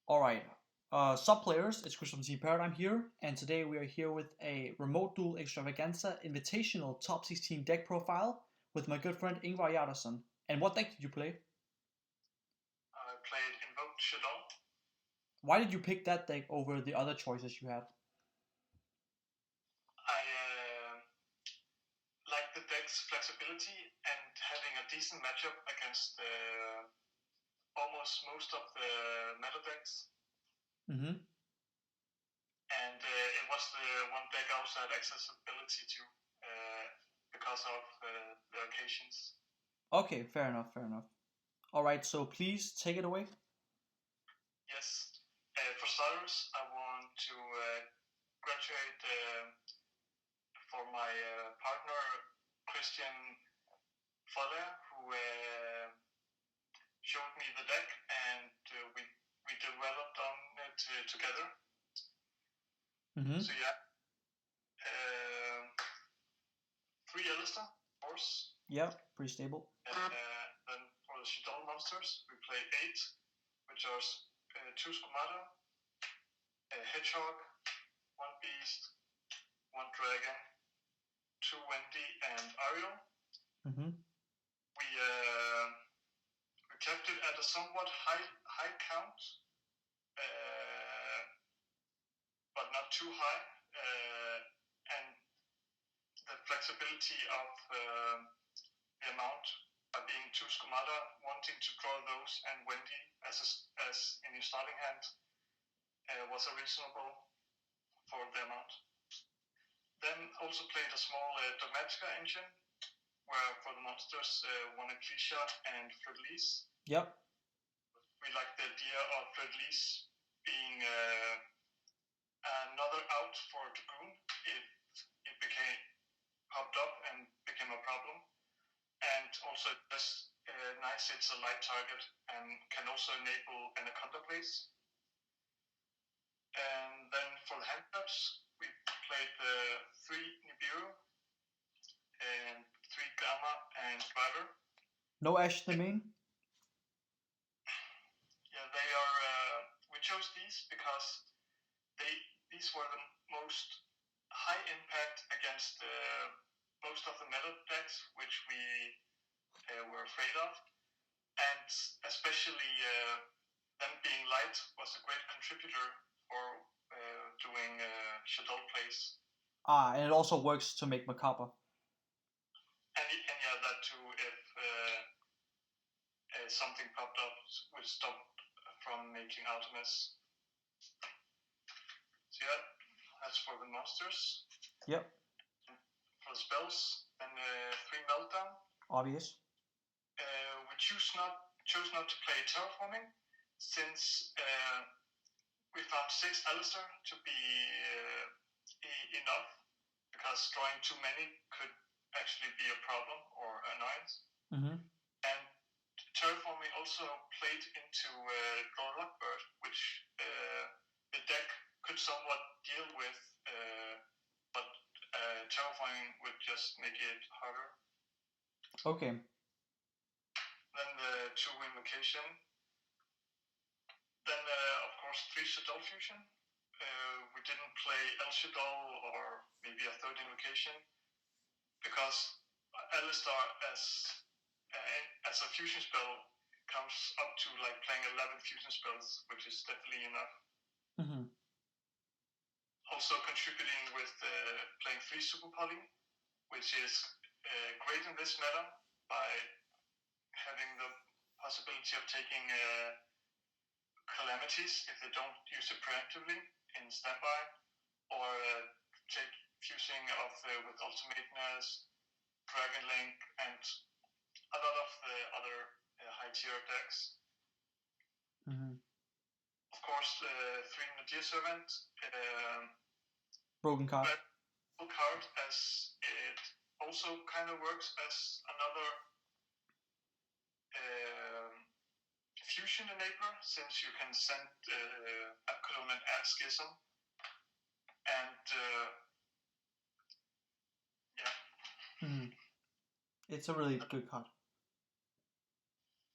Alright, Sup Players, it's Chris from Team Paradigm here, and today we are here with a Remote Duel Extravaganza Invitational Top 16 deck profile with my good friend Ingvar. And what deck did you play? I played Invoked Shaddoll. Why did you pick that deck over the other choices you had? I like the deck's flexibility and having a decent matchup against almost most of the meta decks. Mm-hmm. And it was the one deck I also had accessibility to because of the occasions. Okay, fair enough. Alright, so please take it away. Yes. For starters, I want to graduate for my partner, Christian Foller, who showed me the deck, and we developed on it together. Mm-hmm. So yeah, 3 Alistair, of course. Yeah, pretty stable. And then for the Shaddoll monsters, we play 8, which are 2 Skumata, a Hedgehog, 1 Beast, 1 Dragon, 2 Wendy, and Ariel. Mm-hmm. We kept it at a somewhat high count, but not too high, and the flexibility of the amount by being 2 Skumata, wanting to draw those, and Wendy as in your starting hand was reasonable for the amount. Then also played a small Dogmatica engine, where for the monsters, 1 Ecclesia and Fleur-de-Lis. Yep. We like the idea of Fleur-de-Lis being another out for Dragoon if it became popped up and became a problem. And also just nice, it's a light target and can also enable Anaconda plays. And then for the handcuffs, we played the 3 Nibiru and 3 Gamma and Driver. No Ash in the main? Yeah, they are. We chose these because these were the most high impact against most of the meta decks, which we were afraid of, and especially them being light was a great contributor for doing Shaddoll plays. And it also works to make Macabre. And yeah, that too, if something popped up which stopped from making Artemis. So yeah, that's for the monsters. Yep. For the spells, and 3 Meltdown. Obvious. We chose not to play Terraforming, since we found 6 Alistair to be enough, because drawing too many could actually be a problem or annoyance. Mm-hmm. And Terraforming also played into Draw Lockbird, which the deck could somewhat deal with, but Terraforming would just make it harder. Okay. Then the 2 Invocation. Then, of course, 3 Shaddoll Fusion. We didn't play El Shaddoll or maybe a 3rd Invocation, because Alistar as a fusion spell comes up to like playing 11 fusion spells, which is definitely enough. Mm-hmm. Also contributing with playing 3 Super Poly, which is great in this meta by having the possibility of taking calamities if they don't use it preemptively in standby, or take fusing with Ultimateness, Dragon Link, and a lot of the other high tier decks. Mm-hmm. Of course, 3 Nadir Servant. Broken card. Card, as it also kind of works as another fusion enabler, since you can send Absalom and add Schism. And yeah. Mm-hmm. It's a really good card.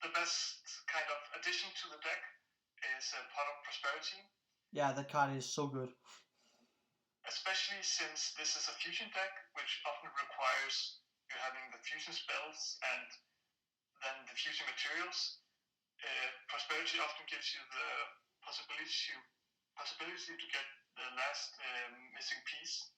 The best kind of addition to the deck is a Pot of Prosperity. Yeah, that card is so good. Especially since this is a fusion deck, which often requires you having the fusion spells and then the fusion materials. Prosperity often gives you the possibility to get the last missing piece.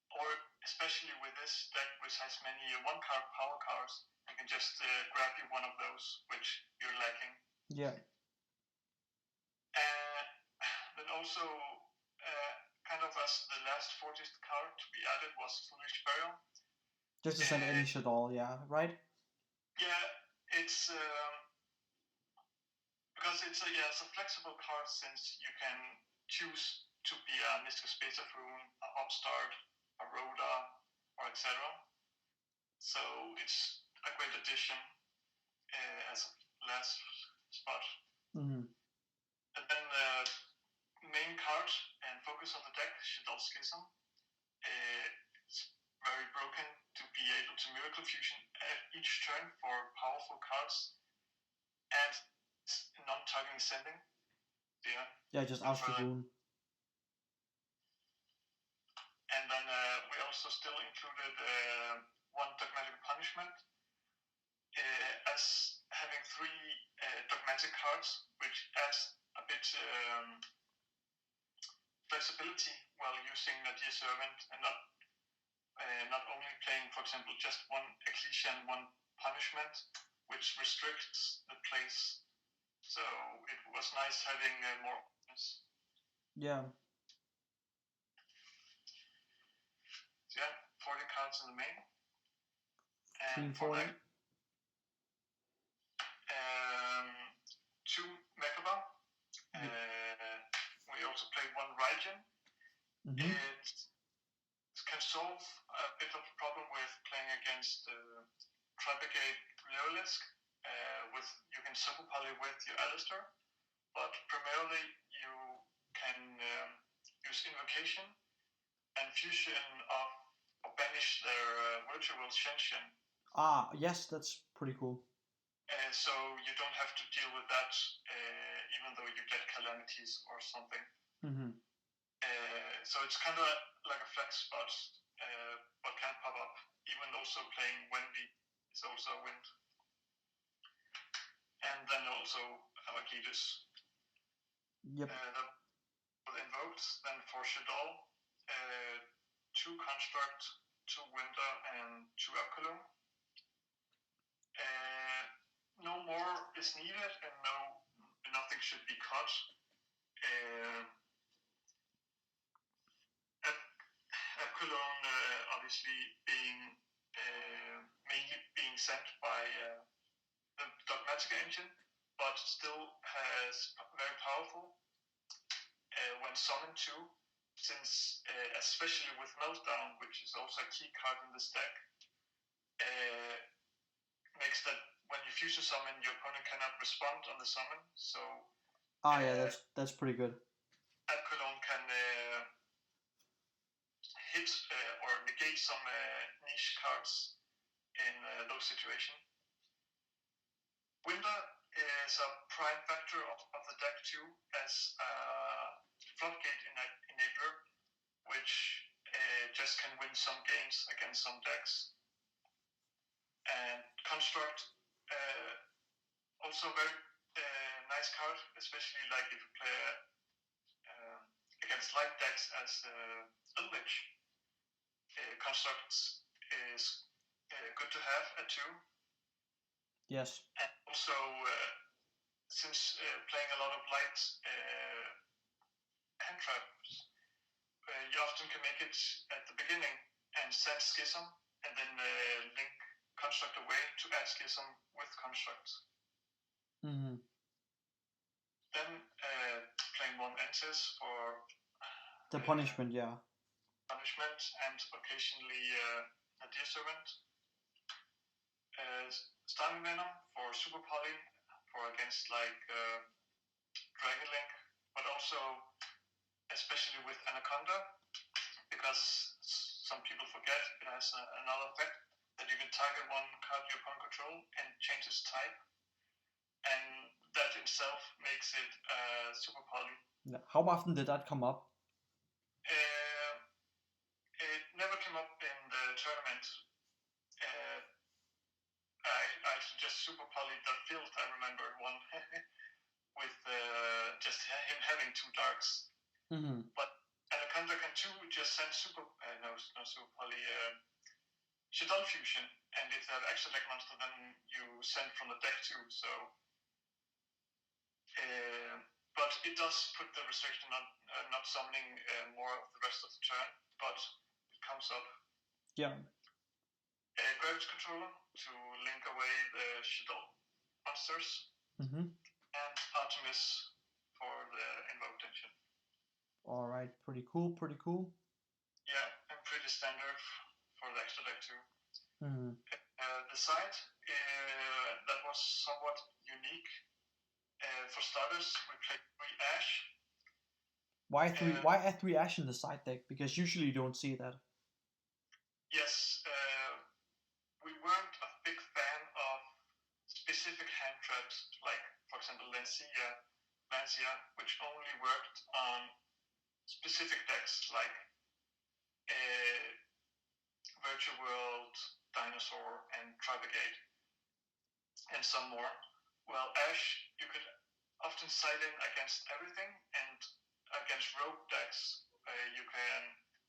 Or especially with this deck, which has many one-card power cards, you can just grab you one of those, which you're lacking. Yeah. Then also, kind of as the last 40th card to be added was Foolish Burial. Just to send any Shaddoll, yeah, right? Yeah, it's because it's a flexible card since you can choose to be a Mystic Space of Rune, a Upstart, a Rhoda, or etc. So it's a great addition as a last spot. Mm-hmm. And then the main card and focus of the deck, Shaddoll Schism. It's very broken to be able to Miracle Fusion at each turn for powerful cards and non-targeting sending. Yeah, just out the rune. And then we also still included one Dogmatic Punishment as having 3 Dogmatic cards, which adds a bit flexibility while using Nadir Servant and not only playing, for example, just one Ecclesia and one Punishment, which restricts the plays. So it was nice having more options. Yeah. So yeah, 40 cards in the main. And 40. 2 Mechaba. We also played 1 Raijin. Mm-hmm. It can solve a bit of a problem with playing against Tribegate Leolisk. You can Sup Players with your Alistair, but primarily you can use Invocation and Fusion or banish their virtual Shenshin. Ah, yes, that's pretty cool. So you don't have to deal with that, even though you get calamities or something. Mm-hmm. So it's kind of like a flex spot, but can pop up. Even also playing Wendy is also a wind. And then also Archidas. Yep. For the Invoked, then for Shaddoll, 2 Construct, 2 Winter, and 2 Apollon. No more is needed, and nothing should be cut. Apollon obviously mainly being sent by the Dogmatic Engine, but still very powerful when summoned too, since especially with Meltdown, which is also a key card in this deck, makes that when you fusion summon, your opponent cannot respond on the summon. So yeah, that's pretty good. Apollon can hit or negate some niche cards in those situations. Winter is a prime factor of the deck too, as a floodgate enabler, which just can win some games against some decks. And Construct, also very nice card, especially like if you play against light decks as Elvish. Construct is good to have at 2. Yes. And also, since playing a lot of light hand traps, you often can make it at the beginning and send Schism, and then link Construct away to add Schism with Construct. Mm-hmm. Then playing 1 Entes for the punishment, yeah. Punishment, and occasionally Nadir Servant. Starving Venom for Super Poly, for against like Dragon Link, but also especially with Anaconda, because some people forget it has another effect that you can target one card your opponent control and change its type, and that itself makes it super poly. How often did that come up? It never came up in the tournament. I just super polyed that field. I remember one with just him having 2 darks. Mm-hmm. But Alejandra can too just send super super poly Shaddoll fusion, and if they have extra deck monster, then you send from the deck too. So, but it does put the restriction on not summoning more of the rest of the turn. But it comes up. Yeah. Gravity controller to link away the Shaddoll monsters, and Artemis for the Invoked engine. All right, pretty cool. Yeah, and pretty standard for the extra deck too. The side that was somewhat unique. For starters, we played 3 Ash. Why 3 Ash in the side deck? Because usually you don't see that. Yes, we weren't a big fan of specific hand traps, like, for example, Lancia, which only worked on specific decks, like Virtual World, Dinosaur, and Tri-Brigade, and some more. Well, Ash, you could often side in against everything, and against rogue decks, you can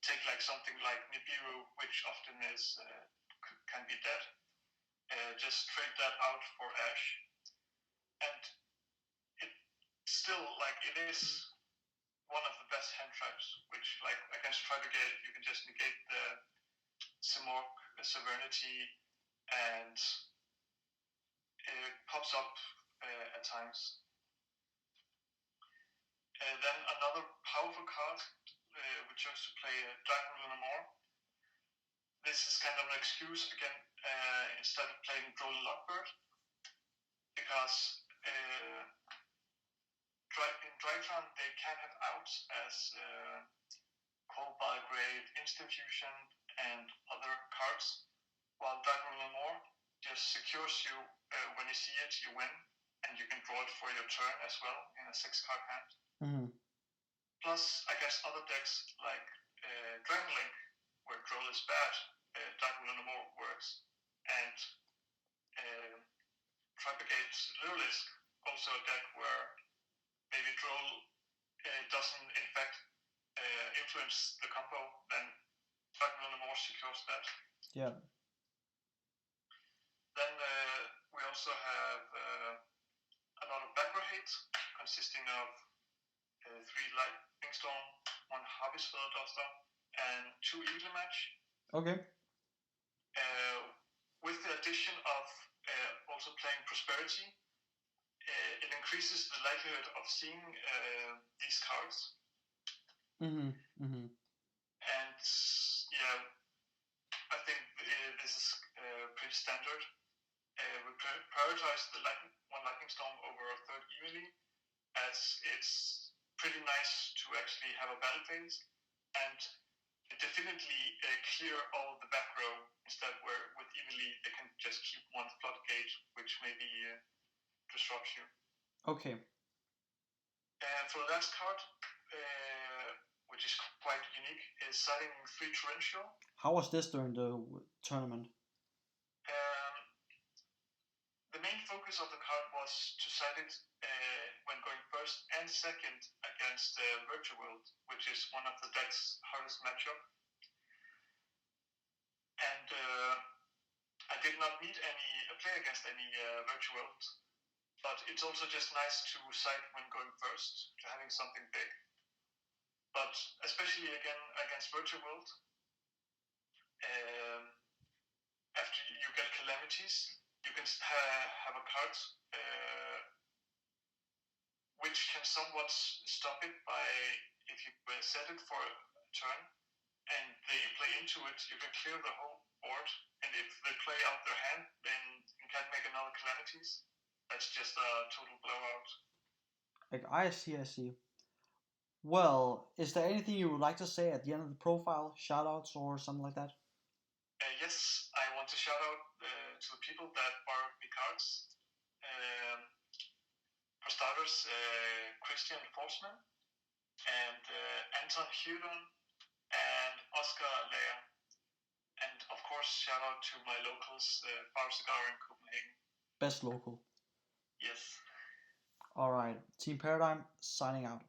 take like something like Nibiru, which often can be dead. Just trade that out for Ash, and it still it is one of the best hand traps. Which against Tri-Brigade, you can just negate the Simorgh Sovereignty, and it pops up at times. Then another powerful card, we chose to play Dragon Luna More. This is kind of an excuse again, instead of playing Droll Lockbird, because in Drytron they can have outs as Cold Grave, Instant Fusion, and other cards, while Dragon Luna More just secures you when you see it, you win, and you can draw it for your turn as well in a 6-card hand. Plus, against other decks like Dragon Link, where Droll is bad, Dragon Luna More works, and Tri-Brigade Lurlisk, also a deck where maybe Droll doesn't in fact influence the combo, then Dragon Luna More secures that. Yeah. Then we also have a lot of backrow hate, consisting of 3 Lightning Storm, 1 Harvest Feather Duster, and 2 Eagle Match. Okay. With the addition of also playing Prosperity, it increases the likelihood of seeing these cards. And yeah, I think this is pretty standard. We prioritize the 1 Lightning Storm over a 3rd Evilly, as it's pretty nice to actually have a battle phase, and it definitely clear all the back row, instead where with Evilly they can just keep 1 floodgate, which maybe disrupts you. Okay. For the last card, which is quite unique, is siding 3 Torrential. How was this during the tournament? The main focus of the card was to side it when going first and second against Virtual World, which is one of the deck's hardest matchup. And I did not play against any Virtual World, but it's also just nice to side when going first, to having something big. But especially again against Virtual World, after you get Calamities, you can have a card which can somewhat stop it by, if you set it for a turn and they play into it, you can clear the whole board, and if they play out their hand, then you can't make another Calamities. That's just a total blowout. I see. Well, is there anything you would like to say at the end of the profile, shoutouts or something like that? Yes, I want to shout out to the people that borrowed me cards. starters, Christian Forsman and Anton Hudon and Oscar Lager. And of course, shout out to my locals, Bar Cigar in Copenhagen. Best local. Yes. All right. Team Paradigm signing out.